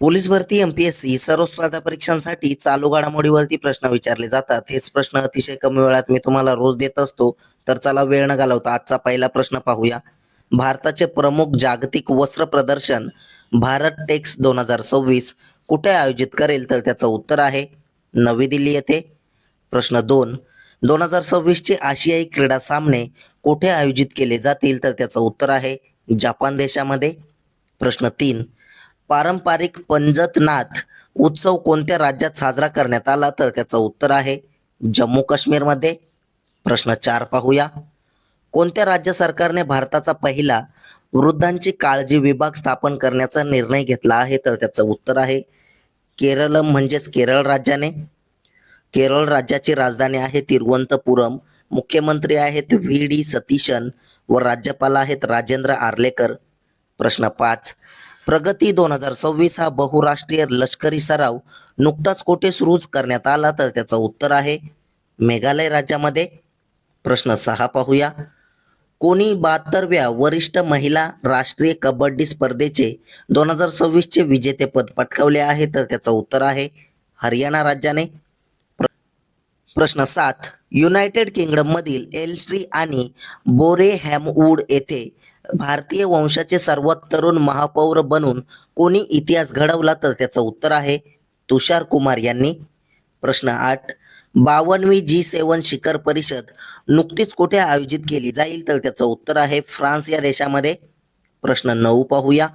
Police भरती MPSC सर्व स्पर्धा परीक्षांसाठी चालू घडामोडीवरती प्रश्न विचारले जातात. हेच प्रश्न अतिशय कमी वेळात मी तुम्हाला रोज देत असतो. तर चला वेळ न घालवता आजचा पहिला प्रश्न पाहूया. भारताचे प्रमुख जागतिक वस्त्र प्रदर्शन भारत टेक्स 2026 कुठे आयोजित करेल? तर त्याचं उत्तर आहे नवी दिल्ली येथे. प्रश्न 2, 2026 चे आशियाई क्रीडा सामने कुठे आयोजित केले जातील? तर त्याचं उत्तर आहे जपान देशामध्ये. प्रश्न 3, पारंपरिक पंजतनाथ उत्सव कोणत्या राज्यात साजरा करण्यात आला? तर त्याचं उत्तर आहे जम्मू काश्मीरमध्ये. प्रश्न 4 पाहूया. कोणत्या राज्य सरकारने भारताचा पहिला वृद्धांची काळजी विभाग स्थापन करण्याचा निर्णय घेतला आहे? तर त्याचं उत्तर आहे केरळम म्हणजेच केरळ राज्याने. केरळ राज्याची राजधानी आहे तिरुवनंतपुरम. मुख्यमंत्री आहेत व्ही डी सतीशन व राज्यपाल आहेत राजेंद्र आर्लेकर. प्रश्न 5, प्रगती 2026 हा बहुराष्ट्रीय लष्करी सराव नुकताच कुठे सुरू करण्यात आला? तर त्याचं उत्तर आहे मेघालय राज्यामध्ये. प्रश्न 6 पाहूया. कोणी 72व्या वरिष्ठ महिला राष्ट्रीय कबड्डी स्पर्धेचे 2026 चे विजेतेपद पटकावले आहे? तर त्याचं उत्तर आहे हरियाणा राज्याने. प्रश्न 7, युनायटेड किंगडम मधील एल्स्ट्री आणि बोरेहॅमवूड येथे भारतीय वंशाचे सर्वात तरुण महापौर बनून कोणी इतिहास घडवला? तर त्याचं उत्तर आहे तुषार कुमार यांनी. प्रश्न 8, 52वी G7 शिखर परिषद नुकतीच कुठे आयोजित केली जाईल? तर त्याचं उत्तर आहे फ्रान्स या देशामध्ये. प्रश्न 9 पाहूया.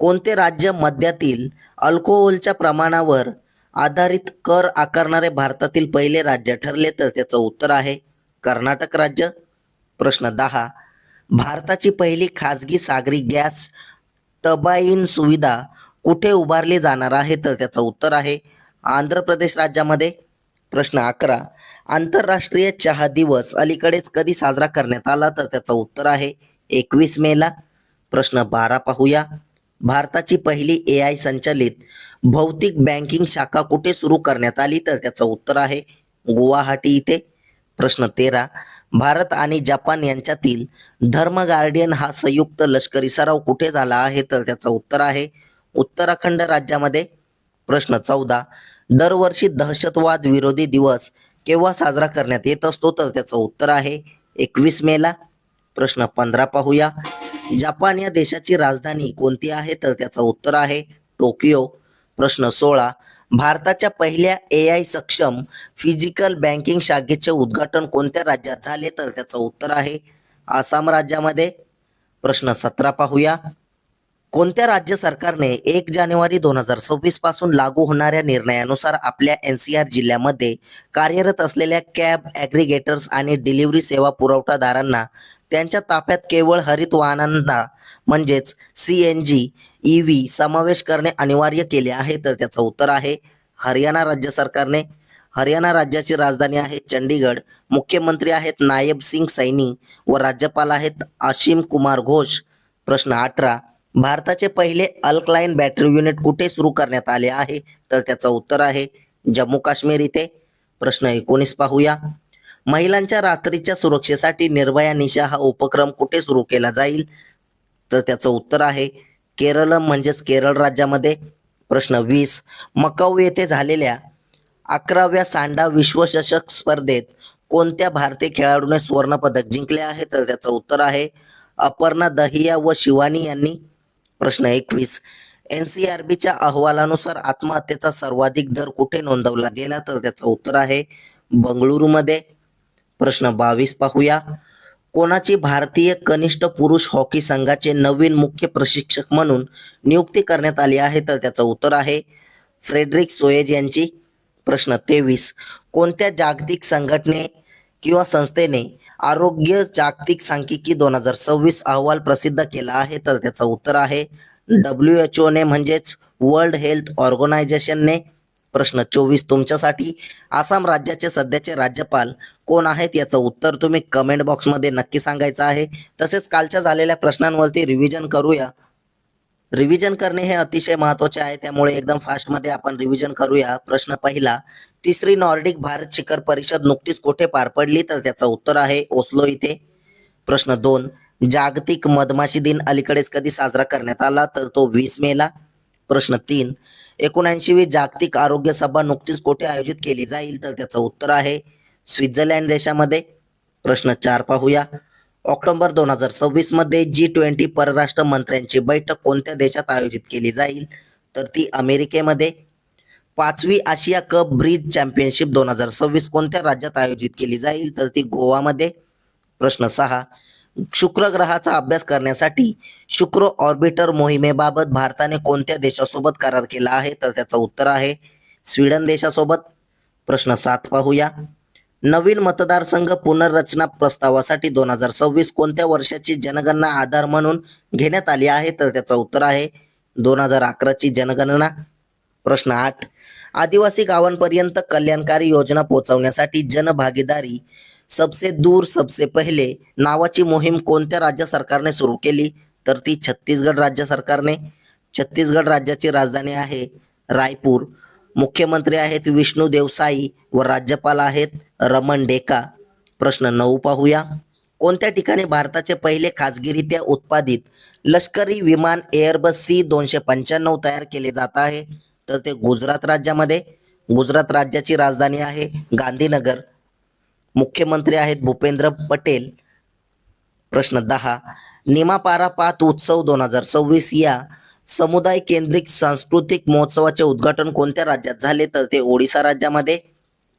कोणते राज्य मद्यातील अल्कोहोलच्या प्रमाणावर आधारित कर आकारणारे भारतातील पहिले राज्य ठरले? तर त्याचं उत्तर आहे कर्नाटक राज्य. प्रश्न 10, भारताची पहिली खाजगी सागरी गॅस टर्बाइन सुविधा कुठे उभारली जाणार आहे? तर त्याचं उत्तर आहे आंध्र प्रदेश राज्यामध्ये. प्रश्न 11, आंतरराष्ट्रीय चहा दिवस अलीकडेच कधी साजरा करण्यात आला? तर त्याचं उत्तर आहे 21 मेला. प्रश्न 12 पाहूया. भारताची पहिली AI संचालित भौतिक बँकिंग शाखा कुठे सुरू करण्यात आली? तर त्याचं उत्तर आहे गुवाहाटी इथे. प्रश्न 13, भारत आणि जपान यांच्यातील धर्म गार्डियन हा संयुक्त लष्करी सराव कुठे झाला आहे? तर त्याचं उत्तर आहे उत्तराखंड राज्यामध्ये. प्रश्न 14, दरवर्षी दहशतवाद विरोधी दिवस केव्हा साजरा करण्यात येत असतो? तर त्याचं उत्तर आहे 21 मेला. प्रश्न 15 पाहूया. जपान या देशाची राजधानी कोणती आहे? तर त्याचं उत्तर आहे टोकियो. प्रश्न 16, भारताच्या पहिल्या AI सक्षम फिजिकल बँकिंग शाखेचे उद्घाटन कोणत्या राज्यात झाले? तर त्याचं उत्तर आहे आसाम राज्यामध्ये. प्रश्न 17 पाहूया. कोणत्या राज्य सरकारने 1 जानेवारी 2026 पासून लागू होणाऱ्या निर्णयानुसार आपल्या NCR जिल्ह्यामध्ये कार्यरत असलेल्या कॅब ॲग्रिगेटर्स आणि डिलिव्हरी सेवा पुरवठादारांना त्यांच्या ताफ्यात केवळ हरित वाहनांना म्हणजेच CNG EV समावेश करणे अनिवार्य केले आहे? तर त्याचं उत्तर आहे हरियाणा राज्य सरकारने. हरियाणा राज्याची राजधानी आहे चंडीगड. मुख्यमंत्री आहेत नायब सिंग सैनी व राज्यपाल आहेत आशिम कुमार घोष. प्रश्न 18, भारताचे पहिले अल्कलाइन बॅटरी युनिट कुठे सुरू करण्यात आले आहे? तर त्याचं उत्तर आहे जम्मू काश्मीर इथे. प्रश्न 19 पाहूया. महिलांच्या रात्रीच्या सुरक्षेसाठी निर्भया निशा हा उपक्रम कुठे सुरू केला जाईल? तर त्याचं उत्तर आहे केरळ म्हणजेच केरळ राज्यामध्ये. प्रश्न 20, मकाऊ येथे झालेल्या 11व्या सांडा विश्वचषक स्पर्धेत कोणत्या भारतीय खेळाडूने सुवर्ण पदक जिंकले आहे? तर त्याचं उत्तर आहे अपर्णा दहिया व शिवानी यांनी. प्रश्न 21, NCRBच्या अहवालानुसार आत्महत्येचा सर्वाधिक दर कुठे नोंदवला गेला? तर त्याचं उत्तर आहे बंगळुरूमध्ये. प्रश्न 22 पाहूया. कोणाची भारतीय कनिष्ठ पुरुष हॉकी संघाचे नवीन मुख्य प्रशिक्षक म्हणून नियुक्ती करण्यात आली आहे? तर त्याचं उत्तर आहे फ्रेडरिक सोयेज यांची. प्रश्न 23, कोणत्या जागतिक संघटने किंवा संस्थेने आरोग्य जागतिक सांख्यिकी 2026 अहवाल प्रसिद्ध केला आहे? तर त्याचं उत्तर आहे WHO ने म्हणजेच वर्ल्ड हेल्थ ऑर्गनायझेशनने. प्रश्न 24 तुमच्यासाठी. आसाम राज्याचे सध्याचे राज्यपाल कोण आहेत? याचं उत्तर तुम्ही कमेंट बॉक्समध्ये नक्की सांगायचं आहे. तसेच कालच्या झालेल्या प्रश्नांवरती रिव्हिजन करूया. रिव्हिजन करणे हे अतिशय महत्त्वाचे आहे, त्यामुळे एकदम फास्टमध्ये आपण रिव्हिजन करूया. प्रश्न पहिला, तिसरी नॉर्डिक भारत शिखर परिषद नुकतीच कुठे पार पडली? तर त्याचं उत्तर आहे ओस्लो इथे. प्रश्न 2, जागतिक मधमाशी दिन अलीकडेच कधी साजरा करण्यात आला? तर तो 20 मेला. प्रश्न 3, 79वी जागतिक आरोग्य सभा नुकतीच कुठे आयोजित केली जाईल? तर त्याचं उत्तर आहे स्वित्झर्लंड देशामध्ये. प्रश्न 4 पाहूया. ऑक्टोबर 2026 मध्ये G20 परराष्ट्र मंत्र्यांची बैठक कोणत्या देशात आयोजित केली जाईल? तर ती अमेरिकेमध्ये. 5वी आशिया कप ब्रिज चॅम्पियनशिप 2026 कोणत्या राज्यात आयोजित केली जाईल? तर ती गोवामध्ये. प्रश्न 6, शुक्र ग्रहाचा अभ्यास करण्यासाठी शुक्र ऑर्बिटर मोहिमेबाबत भारताने कोणत्या देशासोबत करार केला आहे? तर त्याचं उत्तर आहे स्वीडन देशासोबत. प्रश्न 7 पाहूया. नवीन मतदारसंघ पुनर्रचना प्रस्तावासाठी 2026 कोणत्या वर्षाची जनगणना आधार म्हणून घेण्यात आली आहे? तर त्याचं उत्तर आहे 2011ची जनगणना. प्रश्न 8, आदिवासी गावांपर्यंत कल्याणकारी योजना पोहोचवण्यासाठी जनभागीदारी सबसे दूर सबसे पहिले नावाची मोहीम कोणत्या राज्य सरकारने सुरू केली? तर ती छत्तीसगड राज्य सरकारने. छत्तीसगड राज्याची राजधानी आहे रायपूर. मुख्यमंत्री आहेत विष्णुदेव साई व राज्यपाल आहेत रमण डेका. प्रश्न 9 पाहूया. कोणत्या ठिकाणी भारताचे पहिले खाजगीरित्या उत्पादित लष्करी विमान एअरबस C-295 तयार केले जात आहे? तर ते गुजरात राज्यामध्ये. गुजरात राज्याची राजधानी आहे गांधीनगर. मुख्यमंत्री आहेत भूपेंद्र पटेल. प्रश्न 10, निमापारा पात उत्सव 2026 या समुदाय केंद्रित सांस्कृतिक महोत्सवाचे उद्घाटन कोणत्या राज्यात झाले? तर ते ओडिशा राज्यामध्ये.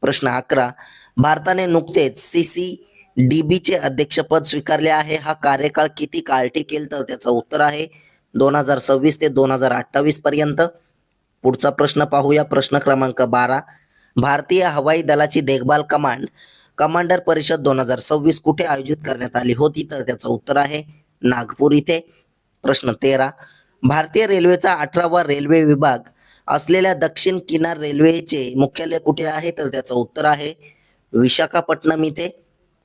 प्रश्न 11, भारताने नुकतेच CCDBचे अध्यक्षपद स्वीकारले आहे. हा कार्यकाळ किती काळ टिकेल? तर त्याचं उत्तर आहे 2026 ते 2028 पर्यंत. पुढचा प्रश्न पाहूया. प्रश्न क्रमांक 12, भारतीय हवाई दलाची देखभाल कमांडर परिषद 2026 कुठे आयोजित करण्यात आली होती? तर त्याचं उत्तर आहे नागपूर इथे. प्रश्न 13, भारतीय रेल्वेचा 18वा रेल्वे विभाग असलेल्या दक्षिण किनार रेल्वेचे मुख्यालय कुठे आहे? तर त्याचं उत्तर आहे विशाखापट्टणम इथे.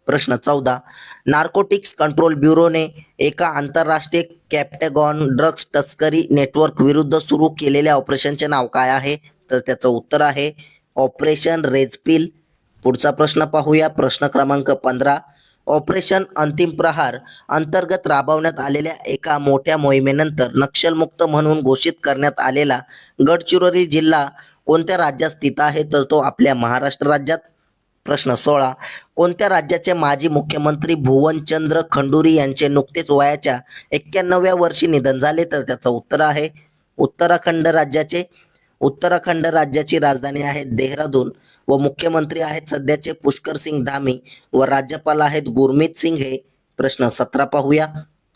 प्रश्न 14, नार्कोटिक्स कंट्रोल ब्युरोने एका आंतरराष्ट्रीय कॅप्टॅगॉन ड्रग्ज तस्करी नेटवर्क विरुद्ध सुरू केलेल्या ऑपरेशनचे नाव काय आहे? तर त्याचं उत्तर आहे ऑपरेशन रेड पिल. पुढचा प्रश्न पाहूया. प्रश्न क्रमांक 15, ऑपरेशन अंतिम प्रहार अंतर्गत राबवण्यात आलेल्या एका मोठ्या मोहिमेनंतर नक्षलमुक्त म्हणून घोषित करण्यात आलेला गडचिरोली जिल्हा कोणत्या राज्यात स्थित आहे? तर तो आपल्या महाराष्ट्र राज्यात. प्रश्न 16, कोणत्या राज्याचे माजी मुख्यमंत्री भुवनचंद्र खंडुरी यांचे नुकतेच वयाच्या 91व्या वर्षी निधन झाले? तर त्याचं उत्तर आहे उत्तराखंड राज्याचे. उत्तराखंड राज्याची राजधानी आहे देहरादून व मुख्यमंत्री आहेत सध्याचे पुष्कर सिंग धामी व राज्यपाल आहेत गुरमीत सिंग हे. प्रश्न 17 पाहूया.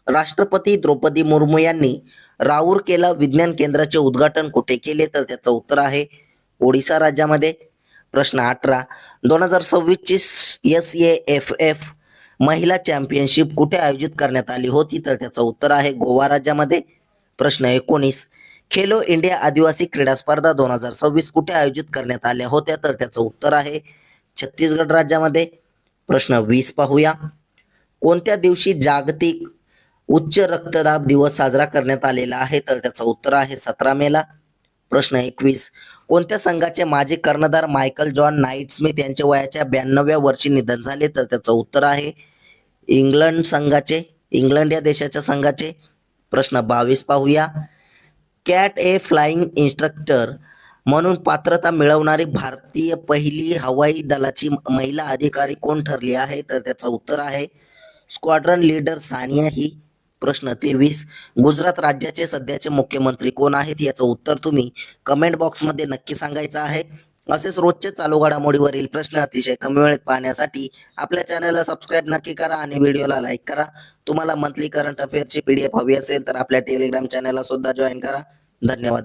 राष्ट्रपती द्रौपदी मुर्मू यांनी राऊरकेला विज्ञान केंद्राचे उद्घाटन कुठे केले? तर त्याचं उत्तर आहे ओडिशा राज्यामध्ये. प्रश्न 18, 2026ची SAFF महिला चॅम्पियनशिप कुठे आयोजित करण्यात आली होती? तर त्याचं उत्तर आहे गोवा राज्यामध्ये. प्रश्न 19, खेलो इंडिया आदिवासी क्रीडा स्पर्धा 2026 कुठे आयोजित करण्यात आल्या होत्या? तर त्याचं उत्तर आहे छत्तीसगड राज्यामध्ये. प्रश्न 20 पाहूया. कोणत्या दिवशी जागतिक उच्च रक्तदाब दिवस साजरा करण्यात आलेला आहे? तर त्याचं उत्तर आहे 17 मेला. प्रश्न 21, कोणत्या संघाचे माजी कर्णधार मायकल जॉन नाईटस्मिथ यांचे वयाच्या 92व्या वर्षी निधन झाले? तर त्याचं उत्तर आहे इंग्लंड या देशाच्या संघाचे. प्रश्न 22 पाहूया. कॅट ए फ्लाइंग इन्स्ट्रक्टर म्हणून पात्रता मिळवणारी भारतीय पहिली हवाई दलाची महिला अधिकारी कोण ठरली आहे? तर त्याचं उत्तर आहे स्क्वाड्रन लीडर सानिया ही. प्रश्न 23, गुजरात राज्याचे सध्याचे मुख्यमंत्री कोण आहेत? याचं उत्तर तुम्ही कमेंट बॉक्समध्ये नक्की सांगायचं आहे. असेच रोजचे चालू घडामोडीवरील प्रश्न अतिशय कमी वेळेत पाहण्यासाठी आपल्या चॅनलला सबस्क्राईब नक्की करा आणि व्हिडिओला लाईक करा. तुम्हाला मंथली करंट अफेअरची PDF हवी असेल तर आपल्या टेलिग्राम चॅनलला सुद्धा जॉईन करा. धन्यवाद.